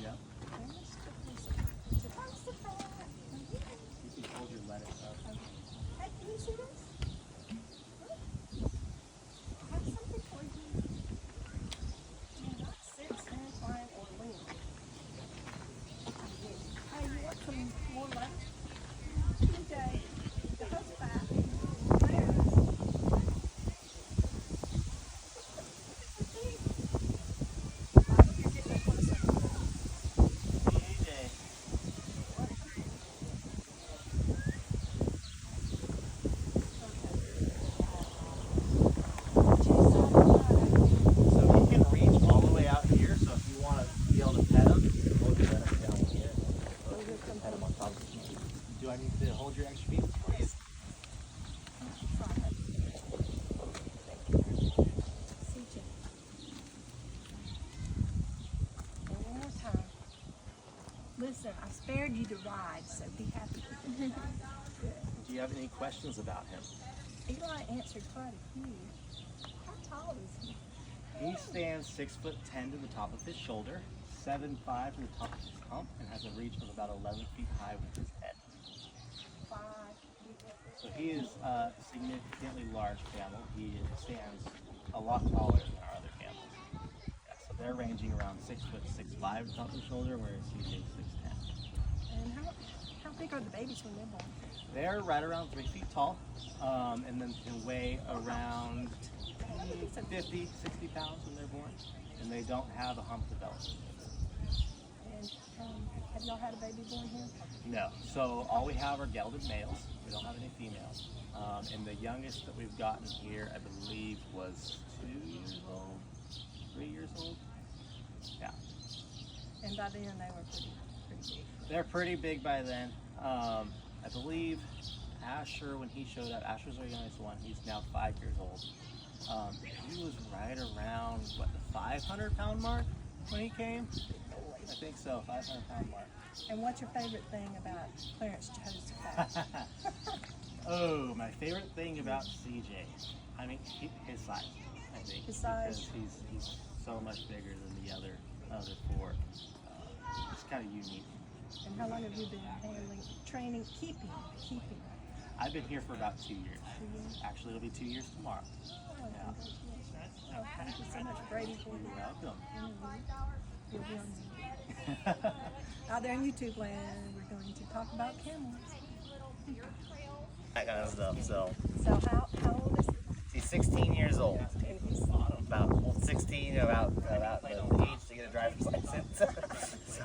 Yep. You can hold your lettuce up. Hey, can you see this? I have something for you. Do not sit, stand, climb, or lean. Hey, you want some more lettuce? TJ, Jehoshaphat, Clarence. I hope you're getting a closer. TJ. So he can reach all the way out here. So if you want to be able to pet him, hold your lettuce down here. So you can pet him on top of his feet. Do I need to hold your extra feet? Please. One more time. Listen, I spared you the ride, so be happy. Do you have any questions about him? Eli answered quite a few. How tall is he? He stands 6'10" to the top of his shoulder, 7'5" to the top of his hump, and has a reach of about 11 feet high with his head. 5. So he is a significantly large camel. He stands a lot taller than our other camels. Yeah, so they're ranging around 6'6", 6'5" to the top of the shoulder, whereas CJ is 6'10". And how big are the babies when they're born? They're right around 3 feet tall, and then can weigh around 50, 60 pounds when they're born, and they don't have a hump development. And have y'all had a baby born here? No. So all we have are gelded males. We don't have any females. And the youngest that we've gotten here, I believe, was 2 years old, 3 years old. Yeah. And by then they were pretty big. They're pretty big by then. I believe Asher, when he showed up, Asher's our youngest one. He's now 5 years old. He was right around, what, the 500-pound mark when he came? I think so, 500-pound mark. And what's your favorite thing about Clarence Jehoshaphat? Oh, my favorite thing about CJ, I mean, his size, I think. His size? Because he's so much bigger than the other 4. It's kind of unique. And how long have you been handling, training, keeping? I've been here for about 2 years. 2 years? Actually, it'll be 2 years tomorrow. Oh, Yeah. congratulations. Oh, thank you so much, Brady, for You're welcome. You'll be on out there in YouTube land. We're going to talk about camels. That kind of stuff. So So how old is he? he's 16 years old. And he's About 16, about the age to get a driver's license.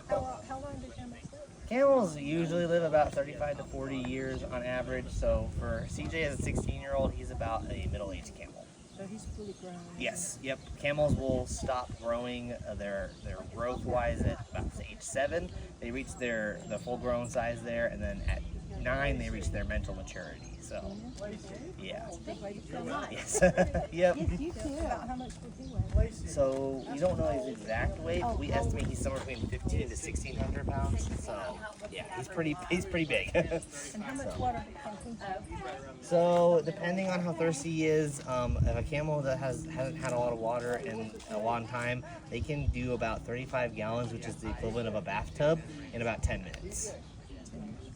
how long did camels live? Camels usually live about 35 to 40 years on average. So for CJ as a 16-year-old, he's about a middle-aged camel. So he's fully grown. Yes, yep. Camels will stop growing their growth-wise at about age 7. They reach the full-grown size there, and then at 9 they reach their mental maturity. So, yeah. Big lady feel nice. Yes. Yep. You too. About how much did he weigh? So we don't know his exact weight, but we estimate he's somewhere between 15 to 1,600 pounds. So yeah, he's pretty big. And how much water did he consume? So depending on how thirsty he is, if a camel that hasn't had a lot of water in a long time, they can do about 35 gallons, which is the equivalent of a bathtub, in about 10 minutes.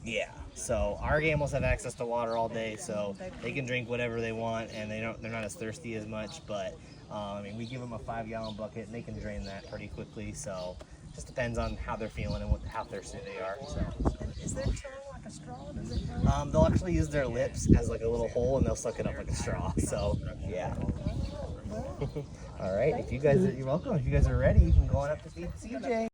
Yeah. So our camels have access to water all day, so they can drink whatever they want, and they're not as thirsty as much. But I mean, we give them a 5-gallon bucket, and they can drain that pretty quickly. So just depends on how they're feeling and how thirsty they are. So. And is their tongue like a straw? Does it hurt? They'll actually use their lips as like a little hole, and they'll suck it up like a straw. So yeah. All right. You're welcome. If you guys are ready, you can go on up to feed CJ.